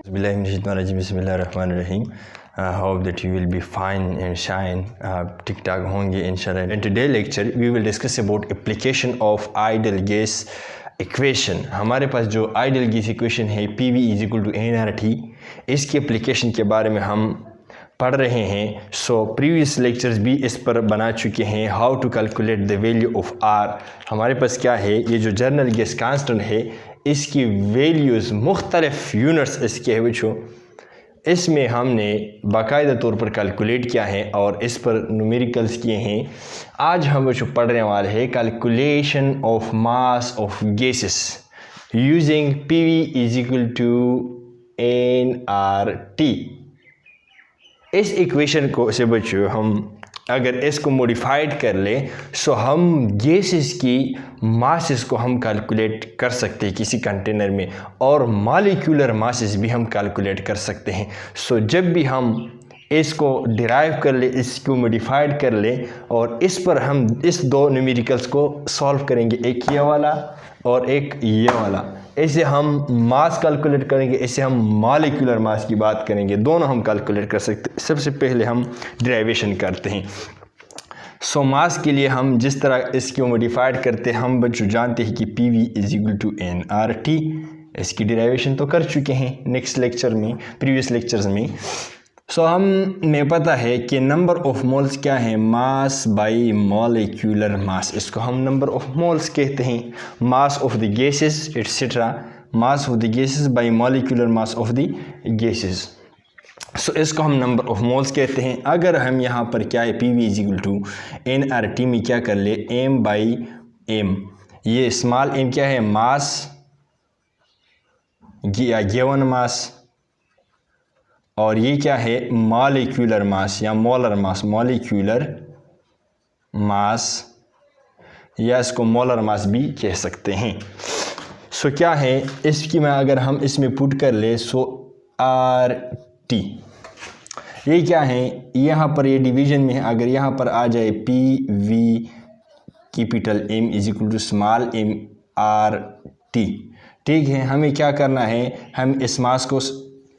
Bismillahirrahmanirrahim. Hope that you will be fine and shine, ठीक ठाक होंगे इंशाल्लाह. In today's lecture we will discuss about application of ideal gas equation. हमारे पास जो ideal gas equation है PV = nRT, इसकी application के बारे में हम पढ़ रहे हैं. सो प्रीवियस लेक्चर्स भी इस पर बना चुके हैं. How to calculate the value of R. हमारे पास क्या है, ये जो जर्नल गैस कांस्टेंट है इसकी वैल्यूज़ मुख्तलिफ यूनिट्स इसके है बच्चों. इसमें हमने बाकायदा तौर पर कैलकुलेट किया है और इस पर न्यूमेरिकल्स किए हैं. आज हम बच्चों पढ़ने वाले हैं calculation of mass of gases using PV = nRT. इस इक्वेशन को से बच्चों हम अगर इसको मॉडिफाइड कर ले सो हम गैसेस की मासेस को हम कैलकुलेट कर सकते हैं किसी कंटेनर में, और मॉलिक्यूलर मासेस भी हम कैलकुलेट कर सकते हैं. सो जब भी हम इसको डिराइव कर ले, इसको मॉडिफाइड कर ले और इस पर हम इस दो न्यूमेरिकल्स को सॉल्व करेंगे, एक ये वाला और एक ये वाला. इससे हम मास कैलकुलेट करेंगे, इससे हम मॉलिक्यूलर मास की बात करेंगे, दोनों हम कैलकुलेट कर सकते हैं. सबसे पहले हम डिराइवेशन करते हैं. सो मास के लिए हम जिस तरह इसको मॉडिफाइड करते हैं, हम बच्चों जानते हैं कि PV = nRT. इसकी डिराइवेशन तो कर चुके हैं नेक्स्ट लेक्चर में, प्रीवियस लेक्चर्स में. सो हमें पता है कि नंबर ऑफ मोल्स क्या है, मास बाई मॉलिक्यूलर मास. इसको हम नंबर ऑफ मोल्स कहते हैं. Mass of the gases etcetera, mass of the gases by molecular mass of the gases. So इसको हम नंबर ऑफ मोल्स कहते हैं. अगर हम यहाँ पर क्या है PV = nRT में क्या कर ले, m/m. ये स्मॉल m क्या है, मास या गिवन मास, और ये क्या है मॉलिक्यूलर मास या मोलर मास, मॉलिक्यूलर मास या इसको मोलर मास भी कह सकते हैं. सो क्या है इसकी मैं अगर हम इसमें पुट कर ले सो RT. ये क्या है, यहाँ पर ये डिवीजन में है. अगर यहाँ पर आ जाए PV M = mRT. ठीक है, हमें क्या करना है, हम इस मास को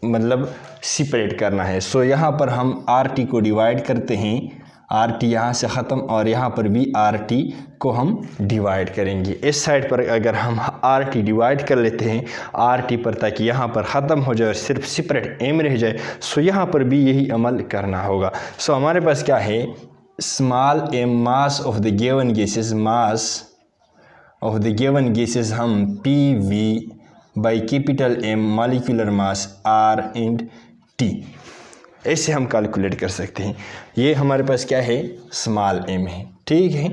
मतलब सेपरेट करना है. सो यहाँ पर हम RT को डिवाइड करते हैं, RT यहाँ से ख़त्म, और यहाँ पर भी RT को हम डिवाइड करेंगे. इस साइड पर अगर हम RT डिवाइड कर लेते हैं RT पर, ताकि यहाँ पर ख़त्म हो जाए और सिर्फ सेपरेट m रह जाए. सो यहाँ पर भी यही अमल करना होगा. सो हमारे पास क्या है, small m mass of the given gases, mass of the given gases हम PV by M molecular mass R/T. ऐसे हम कैलकुलेट कर सकते हैं. ये हमारे पास क्या है, स्मॉल m है. ठीक है,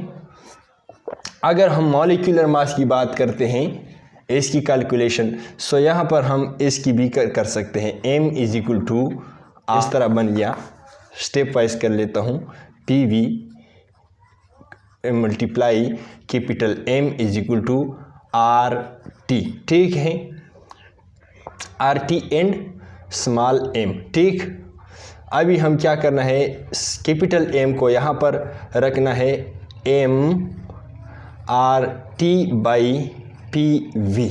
अगर हम मॉलिक्यूलर मास की बात करते हैं इसकी कैलकुलेशन, सो यहाँ पर हम इसकी भी कर सकते हैं. m = इस तरह बन गया, स्टेप वाइज कर लेता हूँ. PV × M = RT. ठीक है, RT एंड स्मॉल m. ठीक, अभी हम क्या करना है, कैपिटल M को यहाँ पर रखना है mRT/PV.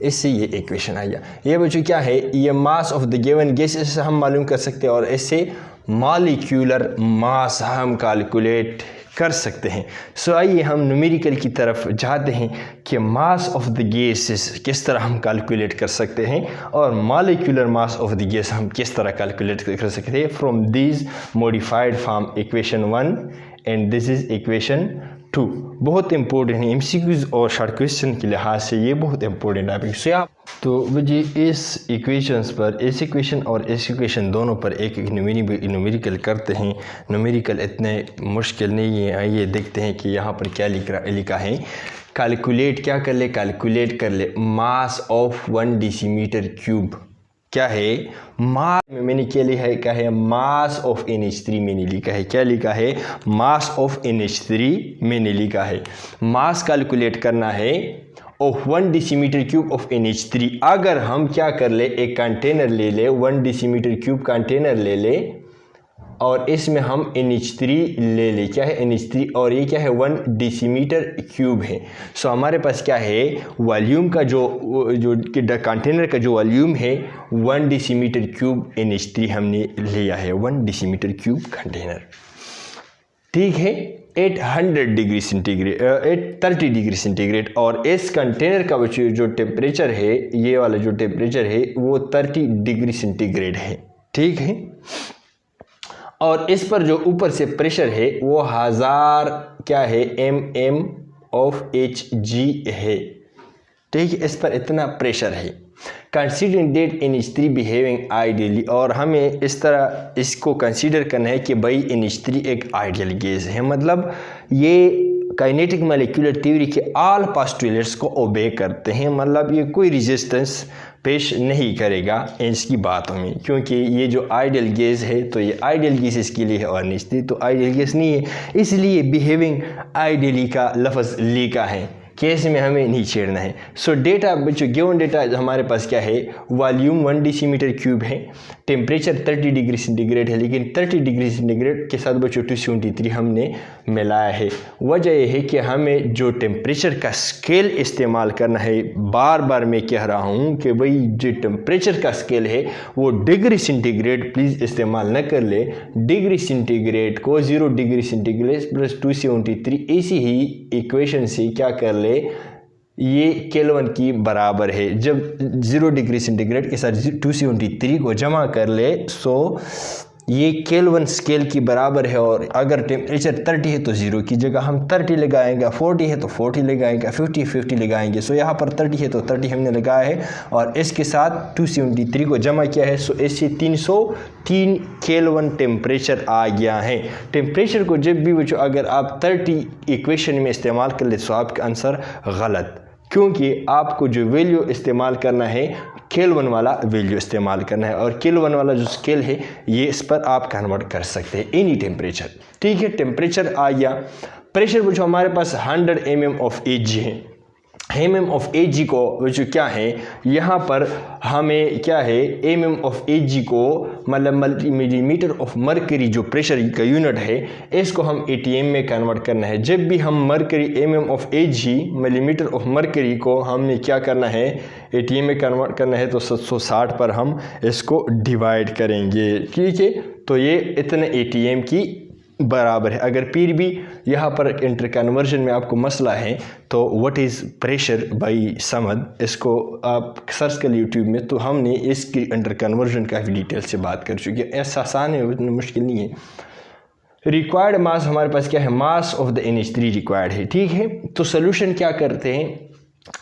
इससे ये इक्वेशन आ गया. ये बच्चों क्या है, ये मास ऑफ द गिवन गैसेस हम मालूम कर सकते हैं और इससे मॉलिक्यूलर मास हम कैलकुलेट कर सकते हैं. सो आइए हम न्यूमेरिकल की तरफ जाते हैं कि मास ऑफ द गैसेस किस तरह हम कैलकुलेट कर सकते हैं और molecular mass of the gas हम किस तरह कैलकुलेट कर सकते हैं from this modified form equation 1 and this is equation 2. बहुत इंपॉर्टेंट है MCQs और शॉर्ट क्वेश्चन के लिहाज से, ये बहुत इंपॉर्टेंट टॉपिक. सो आप तो मुझे इस इक्वेशंस पर, इस इक्वेशन और इस इक्वेशन दोनों पर एक न्यूमेरिकल करते हैं. न्यूमेरिकल इतने मुश्किल नहीं है. आइए देखते हैं कि यहाँ पर क्या लिखा है. कैलकुलेट क्या कर ले, कैलकुलेट कर ले मास ऑफ 1 डेसीमीटर क्यूब. क्या है, मास में मैंने क्या लिखा है, क्या है, मास ऑफ NH3 मैंने लिखा है. क्या लिखा है, मास ऑफ NH3 मैंने लिखा है. मास कैलकुलेट करना है of 1 decimetre cube of NH3. अगर हम क्या कर ले, एक कंटेनर ले ले, 1 डेसीमीटर क्यूब कंटेनर ले ले, और इसमें हम NH3 ले लें, क्या है NH3, और ये क्या है 1 डेसीमीटर क्यूब है। सो हमारे पास क्या है वॉल्यूम का जो कंटेनर का जो वॉल्यूम है 1 डेसीमीटर क्यूब NH3 हमने लिया है, 1 डेसीमीटर क्यूब कंटेनर, ठीक है। 800 डिग्री सेंटीग्रेड 830 डिग्री सेंटीग्रेड, और इस कंटेनर का जो टेम्परेचर है, ये वाला जो टेम्परेचर है वो 30 डिग्री सेंटीग्रेड है, ठीक है। और इस पर जो ऊपर से प्रेशर है वो 1000 क्या है mm of Hg है, ठीक है। इस पर इतना प्रेशर है। Considering that NH3 behaving ideally, और हमें इस तरह इसको कंसीडर करना है कि भाई NH3 एक आइडियल गैस है, मतलब ये काइनेटिक मॉलिक्यूलर थ्योरी के ऑल पोस्टुलेट्स को ओबे करते हैं, मतलब ये कोई रेजिस्टेंस पेश नहीं करेगा इसकी बातों में, क्योंकि ये जो आइडियल गैस है तो ये आइडियल गैस इसके लिए है और NH3 तो आइडियल गैस नहीं है, इसलिए बिहेविंग आइडियली का लफ्ज़ लिखा है, केस में हमें नहीं छेड़ना है। सो डेटा बच्चों, गिवन डेटा हमारे पास क्या है, वॉल्यूम 1 डेसीमीटर क्यूब है, टेम्परेचर 30 डिग्री सेंटीग्रेड है, लेकिन 30 डिग्री सेंटीग्रेड के साथ बच्चों 273 हमने मिलाया है। वजह यह है कि हमें जो टेम्परेचर का स्केल इस्तेमाल करना है, बार बार मैं कह रहा हूँ कि भाई जो टेम्परेचर का स्केल है वो डिग्री सेंटीग्रेड प्लीज़ इस्तेमाल न कर ले, डिग्री सेंटीग्रेड को 0 डिग्री सेंटीग्रेड प्लस 273 ऐसी ही इक्वेशन से क्या कर ले, ये केल्विन की बराबर है। जब 0 डिग्री सेंटीग्रेड के साथ 273 को जमा कर ले, सो ये केल्विन स्केल की बराबर है, और अगर टेम्परेचर 30 है तो 0 की जगह हम 30 लगाएंगे, 40 है तो 40 लगाएंगे, 50 लगाएंगे। सो यहाँ पर 30 है तो 30 हमने लगाया है, और इसके साथ 273 को जमा किया है, सो इससे 303 केल्विन टेम्परेचर आ गया है। टेम्परेचर को जब भी बच्चों अगर आप 30 इक्वेशन में इस्तेमाल कर ले तो आपका आंसर गलत, क्योंकि आपको जो वैल्यू इस्तेमाल करना है केल्विन वाला वैल्यू इस्तेमाल करना है, और केल्विन वाला जो स्केल है ये इस पर आप कन्वर्ट कर सकते हैं एनी टेम्परेचर, ठीक है। टेम्परेचर आ गया, प्रेशर जो हमारे पास 100 mm of Hg है, mm of Hg को जो क्या है यहाँ पर हमें क्या है mm of Hg को मतलब मिलीमीटर ऑफ मरकरी जो प्रेशर का यूनिट है इसको हम ATM में कन्वर्ट करना है। जब भी हम mercury mm of Hg millimetre of mercury को हमने क्या करना है ATM में कन्वर्ट करना है, तो 760 पर हम इसको डिवाइड करेंगे, ठीक है। तो ये इतने ATM की बराबर है। अगर फिर भी यहाँ पर इंटर कन्वर्जन में आपको मसला है तो what is pressure by Samad, इसको आप सर्च कर यूट्यूब में, तो हमने इसकी इंटर कन्वर्जन काफ़ी डिटेल से बात कर चुकी है। ऐसा आसान है, उतना मुश्किल नहीं है। रिक्वायर्ड मास हमारे पास क्या है, मास ऑफ द NH3 रिक्वायर्ड है, ठीक है। तो सोल्यूशन क्या करते हैं,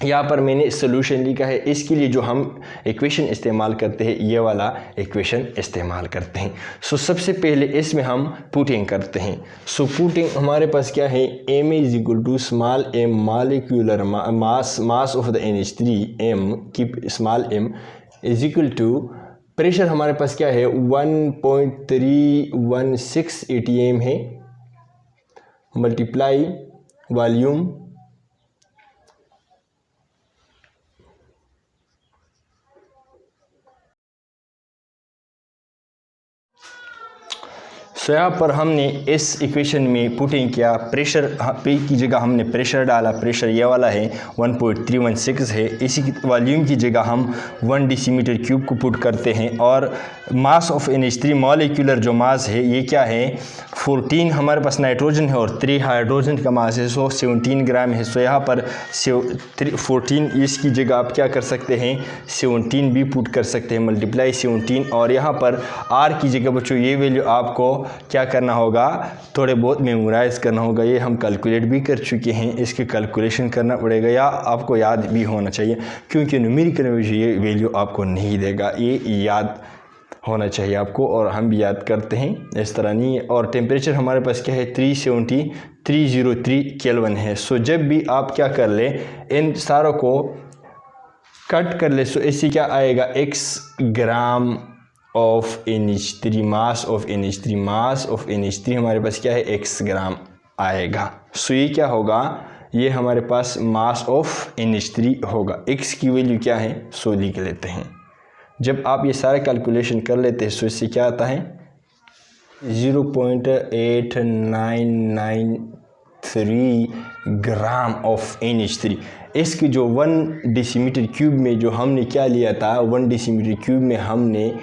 यहाँ पर मैंने सोल्यूशन लिखा है, इसके लिए जो हम इक्वेशन इस्तेमाल करते हैं ये वाला इक्वेशन इस्तेमाल करते हैं। सो सबसे पहले इसमें हम पुटिंग करते हैं। सो पुटिंग हमारे पास क्या है, m is equal to small m molecular mass of the NH3 m की small m is equal to pressure हमारे पास क्या है 1.316 ATM है, मल्टीप्लाई वॉल्यूम सो यहाँ पर हमने इस इक्वेशन में पुटिंग किया, प्रेशर पे की जगह हमने प्रेशर डाला, प्रेशर ये वाला है 1.316 है, इसी वॉल्यूम की जगह हम 1 डेसीमीटर क्यूब को पुट करते हैं, और मास ऑफ NH3 मॉलिक्यूलर जो मास है ये क्या है 14 हमारे पास नाइट्रोजन है और 3 हाइड्रोजन का मास है, सो 17 ग्राम है। सो यहाँ पर 14 इसकी जगह आप क्या कर सकते हैं 17 भी पुट कर सकते हैं, मल्टीप्लाई 17, और यहाँ पर R की जगह बच्चों ये वैल्यू आपको क्या करना होगा, थोड़े बहुत मेमोराइज करना होगा। ये हम कैलकुलेट भी कर चुके हैं, इसके कैलकुलेशन करना पड़ेगा या आपको याद भी होना चाहिए, क्योंकि न्यूमेरिकल में ये वैल्यू आपको नहीं देगा, ये याद होना चाहिए आपको, और हम भी याद करते हैं, इस तरह नहीं है। और टेम्परेचर हमारे पास क्या है 303 केल्विन है। सो जब भी आप क्या कर ले इन सारों को कट कर ले, सो इससे क्या आएगा x gram of NH3, mass of NH3 हमारे पास क्या है x ग्राम आएगा। सो ये क्या होगा, ये हमारे पास मास ऑफ NH3 होगा। x की वैल्यू क्या है, सो लिख लेते हैं। जब आप ये सारा कैलकुलेशन कर लेते हैं सो इससे क्या आता है 0.8993 ग्राम ऑफ NH3। इसकी जो 1 डेसीमीटर क्यूब में जो हमने क्या लिया था, 1 डेसीमीटर क्यूब में हमने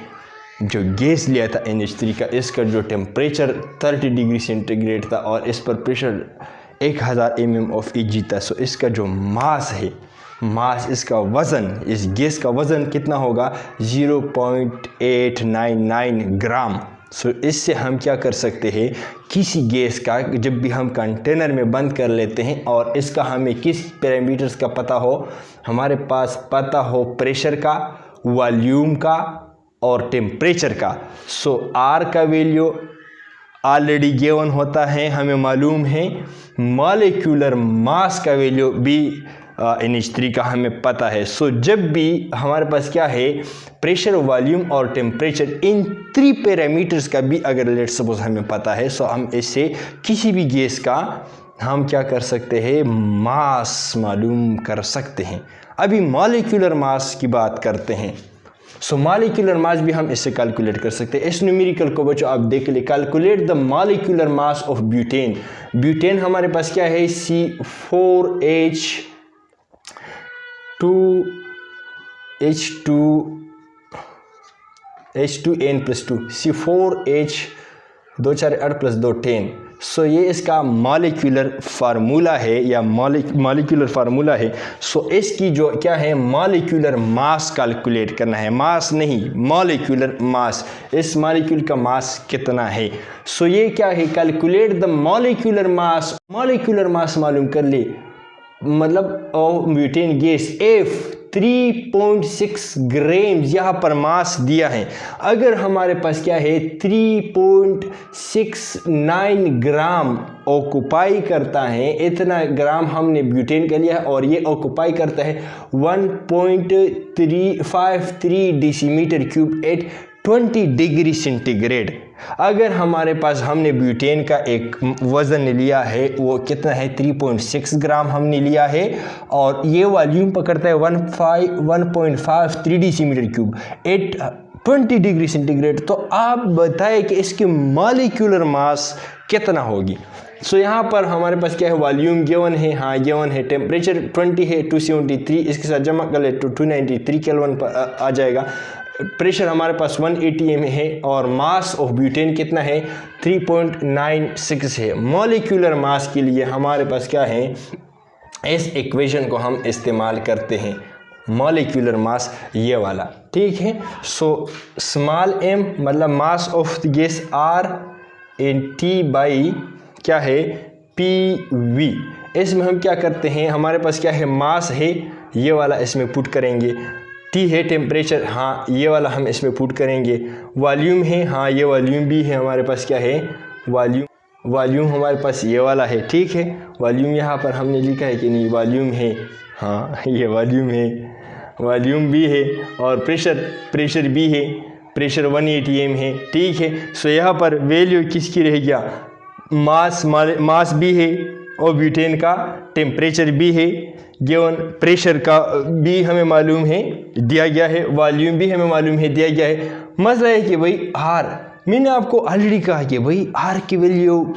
जो गैस लिया था NH3 का, इसका जो टेम्परेचर 30 डिग्री सेंटीग्रेड था और इस पर प्रेशर 1000 mm ऑफ Eg था। सो इसका जो मास है, मास इसका वज़न, इस गैस का वज़न कितना होगा, 0.899 ग्राम। सो इससे हम क्या कर सकते हैं, किसी गैस का जब भी हम कंटेनर में बंद कर लेते हैं और इसका हमें किस पैरामीटर्स का पता हो, हमारे पास पता हो प्रेशर का, वॉल्यूम का और टेम्परेचर का। सो आर का वैल्यू ऑलरेडी गिवन होता है, हमें मालूम है। मॉलिक्यूलर मास का वैल्यू भी NH3 का हमें पता है। सो जब भी हमारे पास क्या है, प्रेशर, वॉल्यूम और टेम्परेचर, इन 3 पैरामीटर्स का भी अगर लेट सपोज हमें पता है, सो हम इससे किसी भी गैस का हम क्या कर सकते हैं, मास मालूम कर सकते हैं। अभी मॉलिक्यूलर मास की बात करते हैं। सो मॉलिक्यूलर मास भी हम इससे कैलकुलेट कर सकते हैं। इस न्यूमेरिकल को बच्चों आप देख ले, calculate the molecular mass of butane. Butane हमारे पास क्या है, H2N+2, C4H 2 4 8 + 2 10। सो ये इसका मॉलिक्यूलर फार्मूला है या मॉलिक्यूलर फार्मूला है। सो इसकी जो क्या है, मॉलिक्यूलर मास कैलकुलेट करना है, मास नहीं, मॉलिक्यूलर मास। इस मॉलिक्यूल का मास कितना है। सो ये क्या है, calculate the molecular mass. Molecular mass मालूम कर ले, मतलब ब्यूटेन गैस F 3.6 ग्राम यहाँ पर मास दिया है। अगर हमारे पास क्या है, 3.69 ग्राम ऑक्युपाई करता है, इतना ग्राम हमने ब्यूटेन का लिया है और ये ऑक्युपाई करता है 1.353 decimetre cube at 20 degree centigrade. अगर हमारे पास हमने ब्यूटेन का एक वज़न लिया है, वो कितना है, 3.6 ग्राम हमने लिया है और ये वॉल्यूम पकड़ता है 1.53 decimetre cube at 20 degree centigrade. तो आप बताएं कि इसकी मॉलिक्यूलर मास कितना होगी। सो यहाँ पर हमारे पास क्या है, वॉल्यूम गिवन है, हाँ गिवन है, टेम्परेचर 20 है, 273, इसके साथ जमा कर ले तो 293 केल्विन पर आ जाएगा। प्रेशर हमारे पास 180 mm है और मास ऑफ ब्यूटेन कितना है, 3.96 है। मॉलिक्यूलर मास के लिए हमारे पास क्या है, इस इक्वेशन को हम इस्तेमाल करते हैं, मॉलिक्यूलर मास ये वाला, ठीक है। सो स्मॉल m मतलब मास of the gas R in T by क्या है, PV। इसमें हम क्या करते हैं, हमारे पास क्या है, मास है, ये वाला इसमें पुट करेंगे, T है टेम्परेचर, हाँ ये वाला हम इसमें पुट करेंगे, वॉल्यूम है, हाँ ये वॉल्यूम भी है हमारे पास, क्या है, वॉल्यूम हमारे पास ये वाला है, ठीक है। वॉल्यूम यहाँ पर हमने लिखा है कि नहीं, वॉल्यूम है, हाँ ये वॉल्यूम है, वॉल्यूम भी है और प्रेशर भी है, प्रेशर 180 mm है, ठीक है। सो यहाँ पर वैल्यू किसकी रह गया, मास भी है और ब्यूटेन का टेम्परेचर भी है गिवन, प्रेशर का भी हमें मालूम है दिया गया है, वॉल्यूम भी हमें मालूम है दिया गया है। मसला है कि भाई आर, मैंने आपको ऑलरेडी कहा कि भाई आर की वैल्यू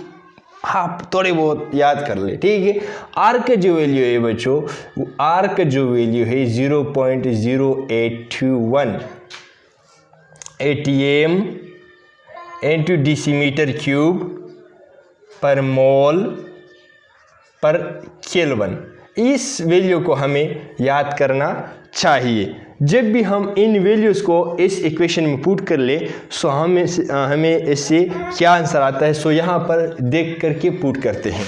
आप थोड़े बहुत याद कर ले, ठीक है। आर का जो वैल्यू है बच्चों, आर का जो वैल्यू है 0.0821 atm इंटू डेसीमीटर क्यूब पर मोल पर केल्विन। इस वैल्यू को हमें याद करना चाहिए। जब भी हम इन वैल्यूज़ को इस इक्वेशन में पुट कर ले, सो हमें इससे क्या आंसर आता है, सो यहाँ पर देख करके पुट करते हैं।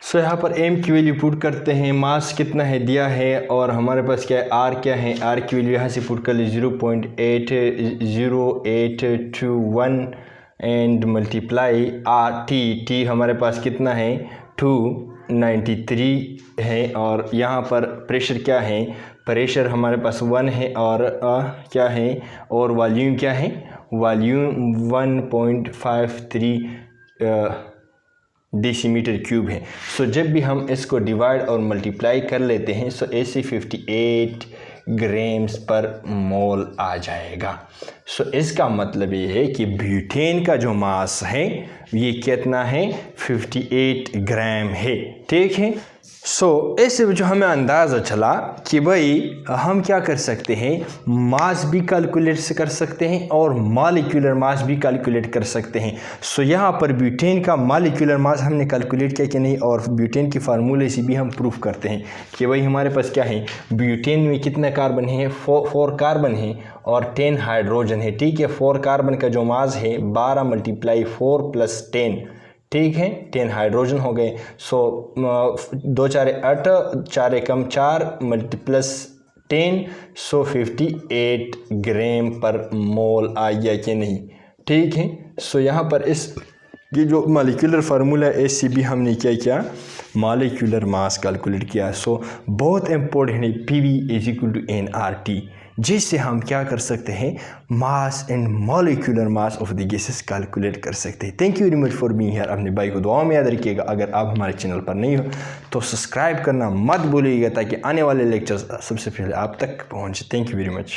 सो यहाँ पर m की वैल्यू पुट करते हैं, मास कितना है दिया है और हमारे पास क्या है, r क्या है, r की वैल्यू यहाँ से पुट कर ले 0.80821 एंड मल्टीप्लाई t हमारे पास कितना है 293 है और यहाँ पर प्रेशर क्या है, प्रेशर हमारे पास 1 है और क्या है, और वॉल्यूम क्या है, वॉल्यूम 1.53 डेसीमीटर क्यूब है। सो जब भी हम इसको डिवाइड और मल्टीप्लाई कर लेते हैं, सो ऐसे 58 ग्राम्स पर मोल आ जाएगा। सो इसका मतलब ये है कि ब्यूटेन का जो मास है ये कितना है, 58 ग्राम है। ठीक है। सो इससे जो हमें अंदाज़ा चला कि भाई हम क्या कर सकते हैं, मास भी कैलकुलेट कर सकते हैं और मॉलिक्यूलर मास भी कैलकुलेट कर सकते हैं। सो यहाँ पर ब्यूटेन का मॉलिक्यूलर मास हमने कैलकुलेट किया कि नहीं, और ब्यूटेन के फार्मूले से भी हम प्रूफ करते हैं कि भाई हमारे पास क्या है, ब्यूटेन में कितने कार्बन हैं, 4 कार्बन हैं और 10 हाइड्रोजन है। ठीक है। 4 कार्बन का जो मास है 12 × 4 + 10, ठीक है, 10 हाइड्रोजन हो गए। सो 2 × 4 = 8, 4 × 4 + 10, सो 58 ग्राम पर मोल आ गया कि नहीं। ठीक है। सो यहाँ पर इस ये जो मॉलिक्यूलर फार्मूला है इससे भी हमने क्या किया, मॉलिक्यूलर मास कैलकुलेट किया। सो बहुत इंपॉर्टेंट है PV = nRT, जिससे हम क्या कर सकते हैं, mass and molecular mass of the gases calculate कर सकते हैं। Thank you very much for being here. अपने भाई को दुआ में याद रखिएगा। अगर आप हमारे चैनल पर नहीं हो तो सब्सक्राइब करना मत भूलिएगा ताकि आने वाले लेक्चर्स सबसे पहले आप तक पहुँचे। Thank you very much.